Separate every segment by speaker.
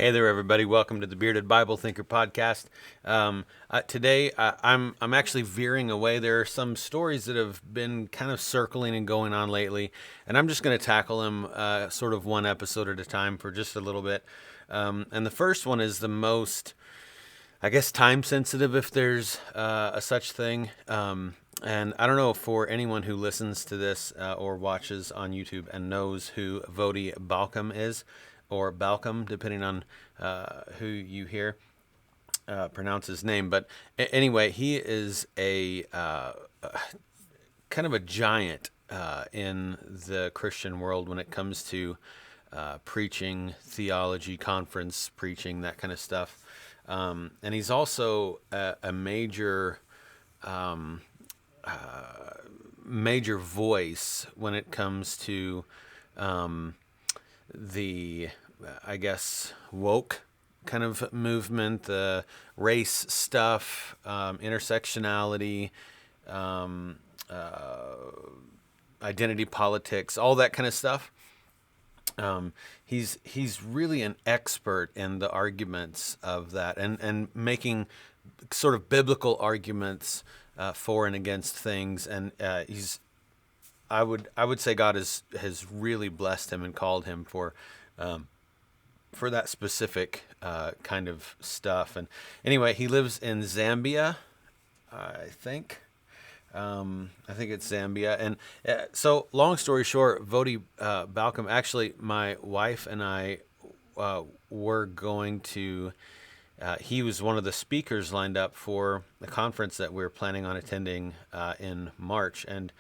Speaker 1: Hey there, everybody! Welcome to the Bearded Bible Thinker podcast. Today, I'm actually veering away. There are some stories that have been kind of circling and going on lately, and I'm just going to tackle them sort of one episode at a time for just a little bit. And the first one is the most, I guess, time sensitive, if there's a such thing. And I don't know for anyone who listens to this or watches on YouTube and knows who Voddie Baucham is, or Baucham, depending on who you hear pronounce his name. But anyway, he is a kind of a giant in the Christian world when it comes to preaching, theology, conference preaching, that kind of stuff. And he's also a major voice when it comes to the, I guess, woke kind of movement, the race stuff, intersectionality, um, uh, identity politics, all that kind of stuff. He's really an expert in the arguments of that, and making sort of biblical arguments for and against things. And I would say God has really blessed him and called him for that specific kind of stuff. And anyway, he lives in Zambia, I think. I think it's Zambia. And so, long story short, Voddie Baucham, actually, my wife and I were going to, he was one of the speakers lined up for the conference that we were planning on attending in March. And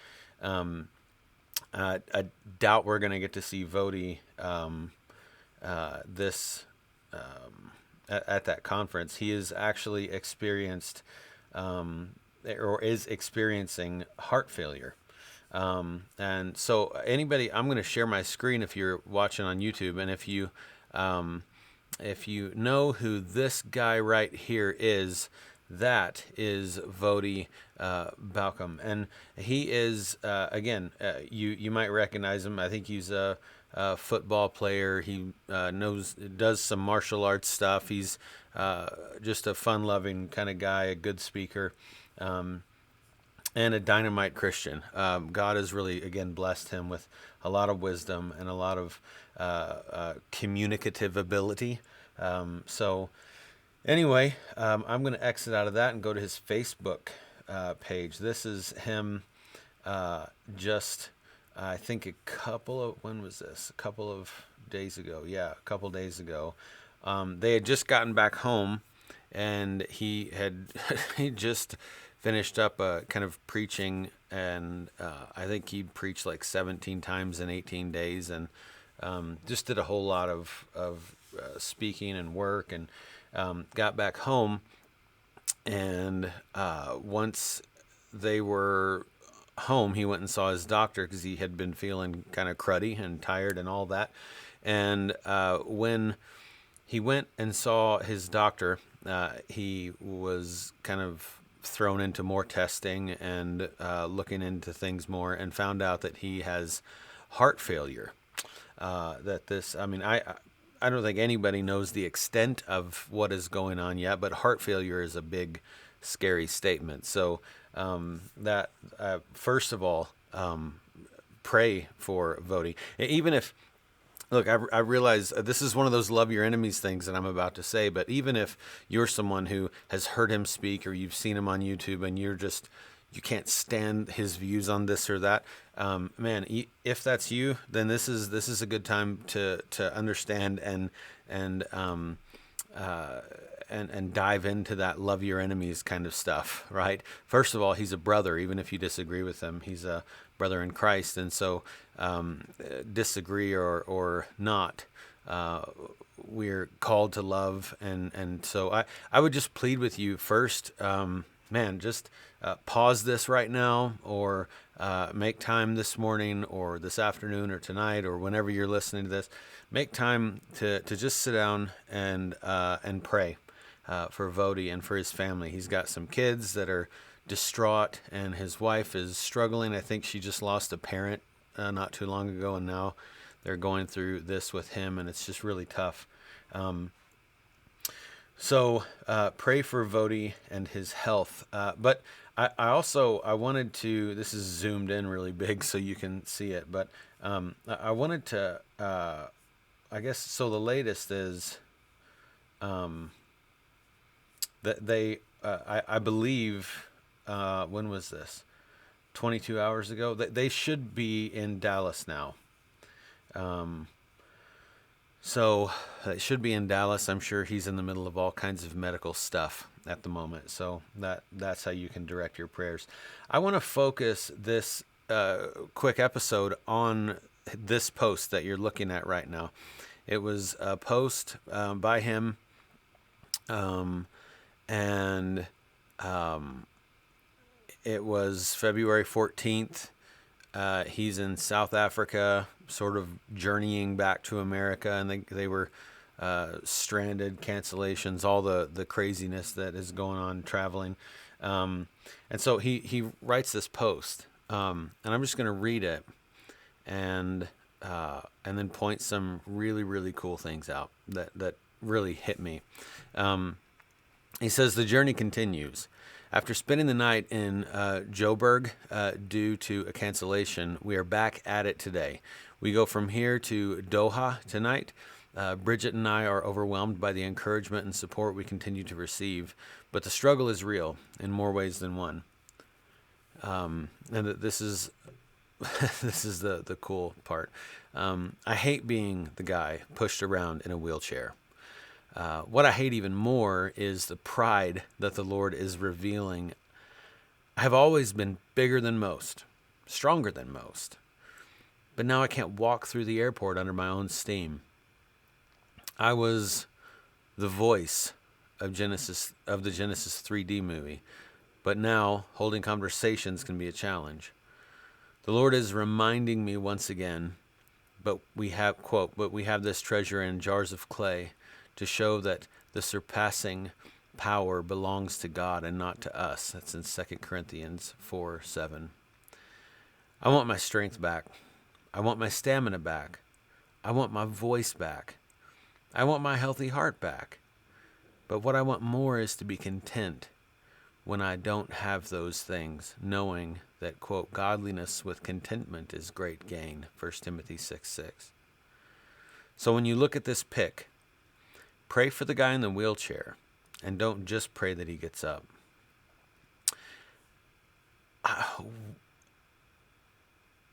Speaker 1: I doubt we're going to get to see Voddie this at that conference. He is actually experienced or is experiencing heart failure. And so anybody, I'm going to share my screen if you're watching on YouTube, and if you know who this guy right here is, that is Voddie Baucham, and he is you might recognize him. I think he's a football player. He does some martial arts stuff. He's just a fun-loving kind of guy, a good speaker, and a dynamite Christian. God has really, again, blessed him with a lot of wisdom and a lot of communicative ability. So anyway, I'm going to exit out of that and go to his Facebook page. This is him I think when was this? A couple of days ago. Yeah, a couple days ago. They had just gotten back home, and he just finished up kind of preaching, and I think he preached like 17 times in 18 days, and just did a whole lot of speaking and work, and got back home, and once they were home, he went and saw his doctor because he had been feeling kind of cruddy and tired and all that. And when he went and saw his doctor, he was kind of thrown into more testing and looking into things more, and found out that he has heart failure. I don't think anybody knows the extent of what is going on yet, but heart failure is a big, scary statement. So first of all, pray for Voddie. Even if, look, I realize this is one of those love your enemies things that I'm about to say, but even if you're someone who has heard him speak, or you've seen him on YouTube, and you can't stand his views on this or that, man, if that's you, then this is a good time to understand and dive into that love your enemies kind of stuff, right? First of all, he's a brother, even if you disagree with him. He's a brother in Christ, and so disagree or not, we're called to love, and so I would just plead with you first, man, just pause this right now, or make time this morning or this afternoon or tonight or whenever you're listening to this. Make time to just sit down and pray for Voddie and for his family. He's got some kids that are distraught, and his wife is struggling. I think she just lost a parent not too long ago, and now they're going through this with him, and it's just really tough. So pray for Voddie and his health. But I wanted to, this is zoomed in really big so you can see it, but I wanted to, I guess, so the latest is that I believe, when was this? 22 hours ago? They should be in Dallas now. So it should be in Dallas. I'm sure he's in the middle of all kinds of medical stuff at the moment. So that's how you can direct your prayers. I want to focus this quick episode on this post that you're looking at right now. It was a post by him, and it was February 14th. He's in South Africa, sort of journeying back to America, and they were stranded, cancellations, all the craziness that is going on traveling. And so he writes this post, and I'm just going to read it and then point some really, really cool things out that really hit me. He says, the journey continues. After spending the night in Joburg due to a cancellation, we are back at it today. We go from here to Doha tonight. Bridget and I are overwhelmed by the encouragement and support we continue to receive, but the struggle is real in more ways than one. And this is this is the cool part. I hate being the guy pushed around in a wheelchair. What I hate even more is the pride that the Lord is revealing. I have always been bigger than most, stronger than most, but now I can't walk through the airport under my own steam. I was the voice of the Genesis 3D movie, but now holding conversations can be a challenge. The Lord is reminding me once again, but we have this treasure in jars of clay, to show that the surpassing power belongs to God and not to us. That's in 2 Corinthians 4:7. I want my strength back. I want my stamina back. I want my voice back. I want my healthy heart back. But what I want more is to be content when I don't have those things, knowing that, quote, godliness with contentment is great gain, 1 Timothy 6:6. So when you look at this pic, pray for the guy in the wheelchair, and don't just pray that he gets up.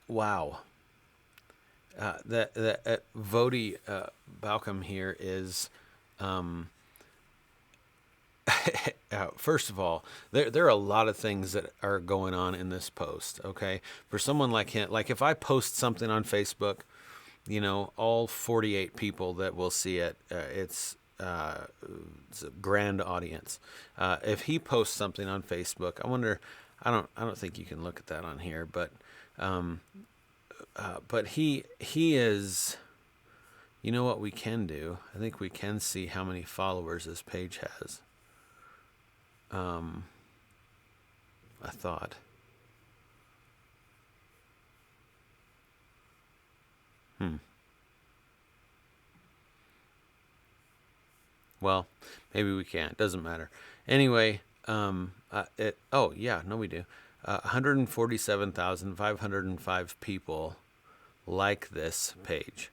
Speaker 1: Wow. Voddie Baucham here is, first of all, there are a lot of things that are going on in this post, okay? For someone like him, like if I post something on Facebook, all 48 people that will see it, it's a grand audience. If he posts something on Facebook, I don't think you can look at that on here, but he is, you know what we can do? I think we can see how many followers this page has. I thought. Well, maybe we can't. Doesn't matter. Anyway, we do. 147,505 people like this page.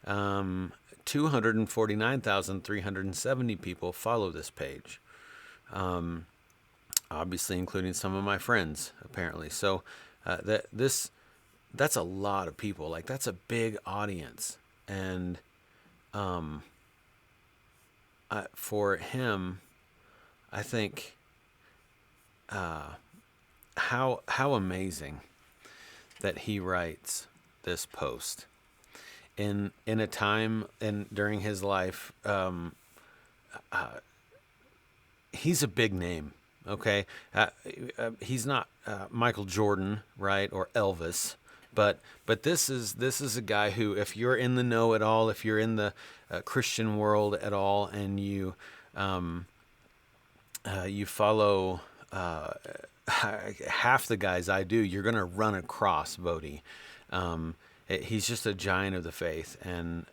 Speaker 1: 249,370 people follow this page. Obviously including some of my friends, apparently. So that's a lot of people. Like, that's a big audience. And for him, I think how amazing that he writes this post in a time during his life. He's a big name, okay? He's not Michael Jordan, right, or Elvis, but this is a guy who, if you're in the know at all, if you're in the Christian world at all, and you follow half the guys I do, you're gonna run across Voddie. He's just a giant of the faith, and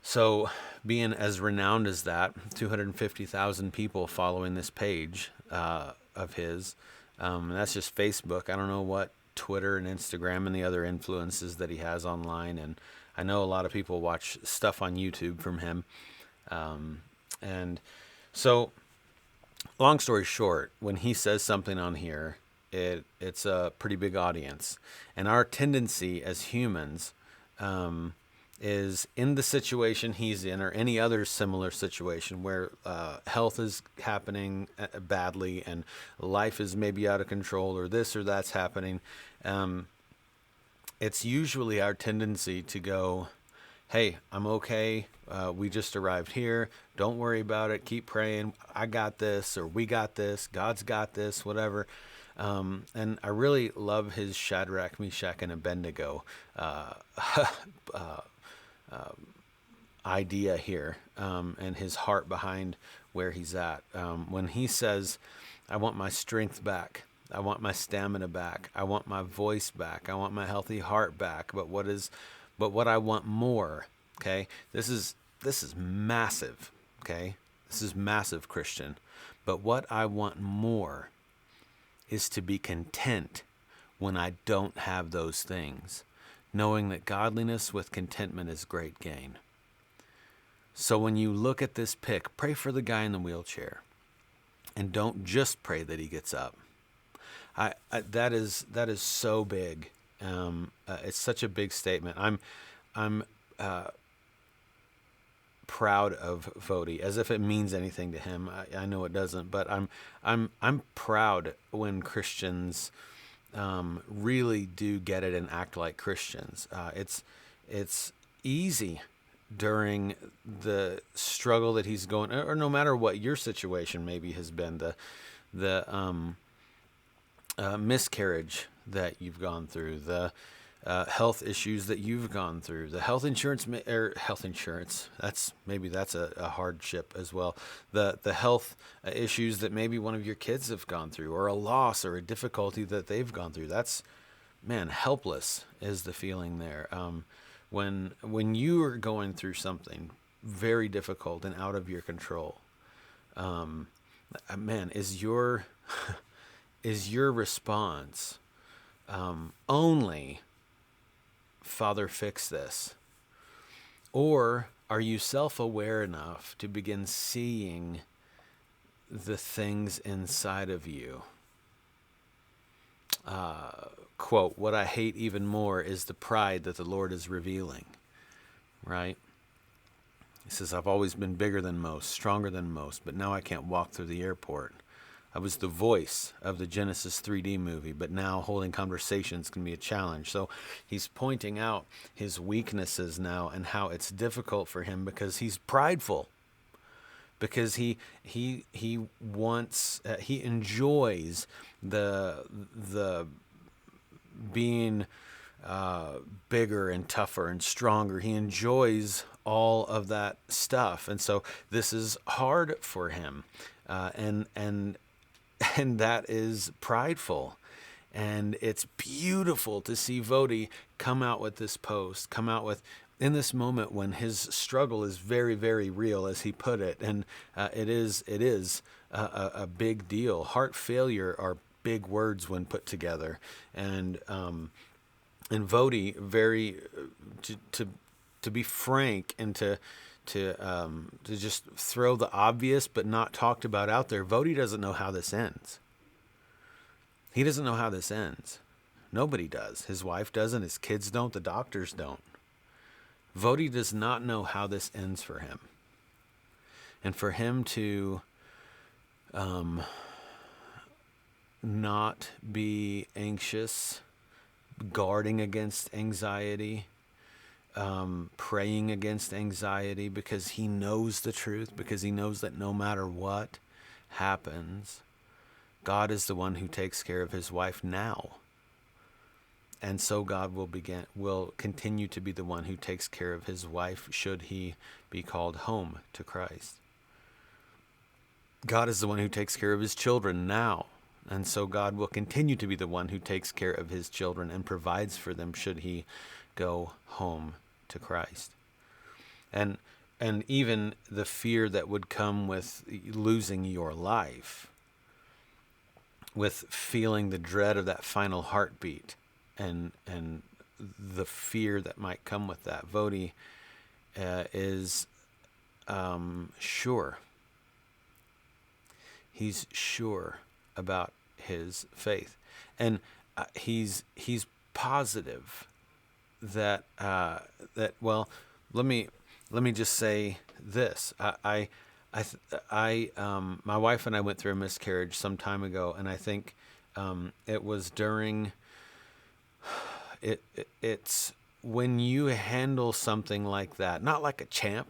Speaker 1: So, being as renowned as that, 250,000 people following this page of his, that's just Facebook. I don't know what Twitter and Instagram and the other influences that he has online. And I know a lot of people watch stuff on YouTube from him. And so, long story short, when he says something on here, it's a pretty big audience. And our tendency as humans is in the situation he's in or any other similar situation where health is happening badly and life is maybe out of control or this or that's happening. It's usually our tendency to go, hey, I'm okay. We just arrived here. Don't worry about it. Keep praying. I got this, or we got this. God's got this, whatever. And I really love his Shadrach, Meshach, and Abednego idea here, and his heart behind where he's at. When he says, I want my strength back. I want my stamina back. I want my voice back. I want my healthy heart back. But what I want more, okay? This is massive, okay? This is massive, Christian. But what I want more is to be content when I don't have those things, knowing that godliness with contentment is great gain. So when you look at this pic, pray for the guy in the wheelchair, and don't just pray that he gets up. That is so big. It's such a big statement. I'm proud of Voddie, as if it means anything to him. I know it doesn't, but I'm proud when Christians really do get it and act like Christians. It's easy during the struggle that he's going, or no matter what your situation maybe has been, the miscarriage that you've gone through, the health issues that you've gone through, the health insurance, that's a hardship as well. The health issues that maybe one of your kids have gone through, or a loss or a difficulty that they've gone through. That's, man, helpless is the feeling there. When you are going through something very difficult and out of your control, man, is your response only, Father, fix this? Or are you self-aware enough to begin seeing the things inside of you? Quote, what I hate even more is the pride that the Lord is revealing, right? He says, I've always been bigger than most, stronger than most, but now I can't walk through the airport. I was the voice of the Genesis 3D movie, but now holding conversations can be a challenge. So he's pointing out his weaknesses now and how it's difficult for him because he's prideful, because he wants, he enjoys the being bigger and tougher and stronger. He enjoys all of that stuff, and so this is hard for him, and that is prideful. And it's beautiful to see Voddie come out with this post, come out with, in this moment when his struggle is very, very real, as he put it, and it is a big deal. Heart failure are big words when put together, and Voddie very to be frank and to just throw the obvious but not talked about out there. Voddie doesn't know how this ends. He doesn't know how this ends. Nobody does. His wife doesn't. His kids don't. The doctors don't. Voddie does not know how this ends for him. And for him to not be anxious, guarding against anxiety, praying against anxiety, because he knows the truth, because he knows that no matter what happens, God is the one who takes care of his wife now. And so God will continue to be the one who takes care of his wife should he be called home to Christ. God is the one who takes care of his children now. And so God will continue to be the one who takes care of his children and provides for them should he go home to Christ. and even the fear that would come with losing your life, with feeling the dread of that final heartbeat, and the fear that might come with that. Voddie is sure. He's sure about his faith, and he's positive that well, let me just say this. My wife and I went through a miscarriage some time ago, and I think it was during it's when you handle something like that, not like a champ,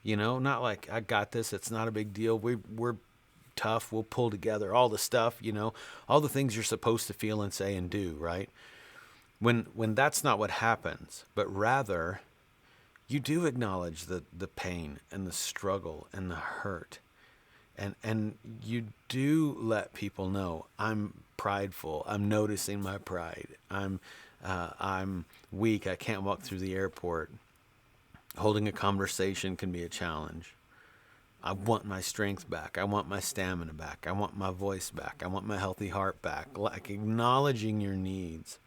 Speaker 1: not like I got this, it's not a big deal, we're tough, we'll pull together, all the stuff, all the things you're supposed to feel and say and do, right? When that's not what happens, but rather you do acknowledge the pain and the struggle and the hurt, and you do let people know, I'm prideful, I'm noticing my pride, I'm weak, I can't walk through the airport, holding a conversation can be a challenge. I want my strength back. I want my stamina back. I want my voice back. I want my healthy heart back. Like acknowledging your needs,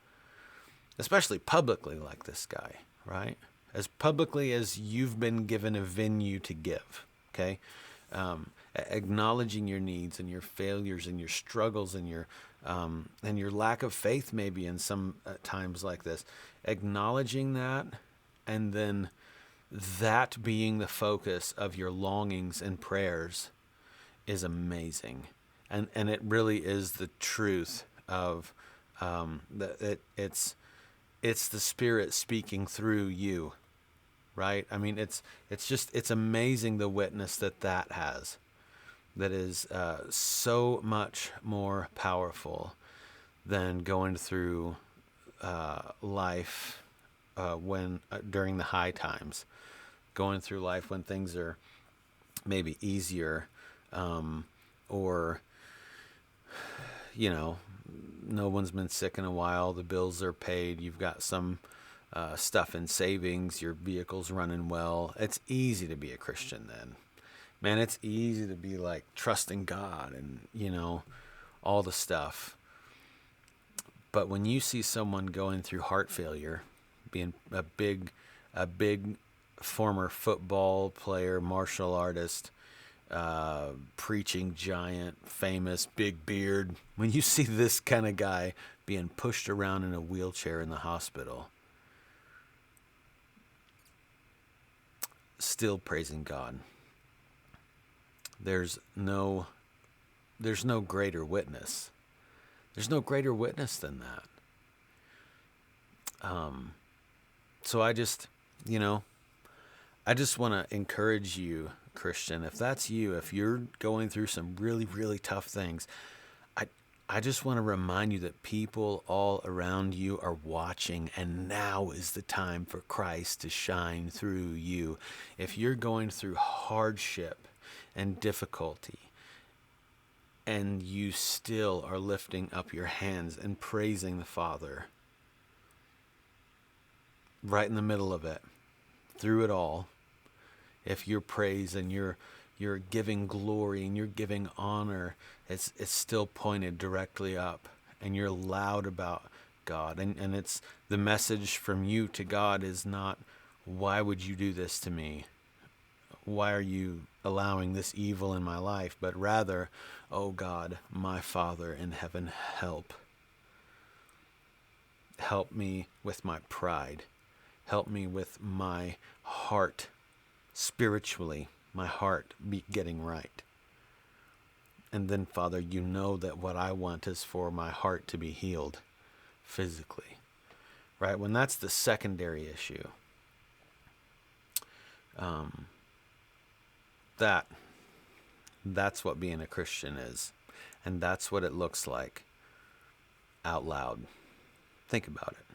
Speaker 1: especially publicly, like this guy, right? As publicly as you've been given a venue to give, okay? Acknowledging your needs and your failures and your struggles and your lack of faith, maybe in some times like this. Acknowledging that, and then that being the focus of your longings and prayers is amazing. And it really is the truth of it's the Spirit speaking through you, right? I mean, it's amazing the witness that has, that is so much more powerful than going through life when during the high times, going through life when things are maybe easier, or no one's been sick in a while, the bills are paid, you've got some stuff in savings, your vehicle's running well. It's easy to be a Christian then. Man, it's easy to be like trusting God and, all the stuff. But when you see someone going through heart failure, being a big former football player, martial artist, preaching giant, famous, big beard, when you see this kind of guy being pushed around in a wheelchair in the hospital, still praising God, there's no greater witness. There's no greater witness than that. So I just want to encourage you, Christian, if that's you, if you're going through some really, really tough things, I just want to remind you that people all around you are watching, and now is the time for Christ to shine through you. If you're going through hardship and difficulty, and you still are lifting up your hands and praising the Father right in the middle of it, through it all, if your praise and you're giving glory and you're giving honor, it's still pointed directly up, and you're loud about God, and it's the message from you to God is not, why would you do this to me? Why are you allowing this evil in my life? But rather, oh God, my Father in heaven, help me with my pride. Help me with my heart spiritually, my heart be getting right. And then, Father, you know that what I want is for my heart to be healed physically, right? When that's the secondary issue, that's what being a Christian is. And that's what it looks like out loud. Think about it.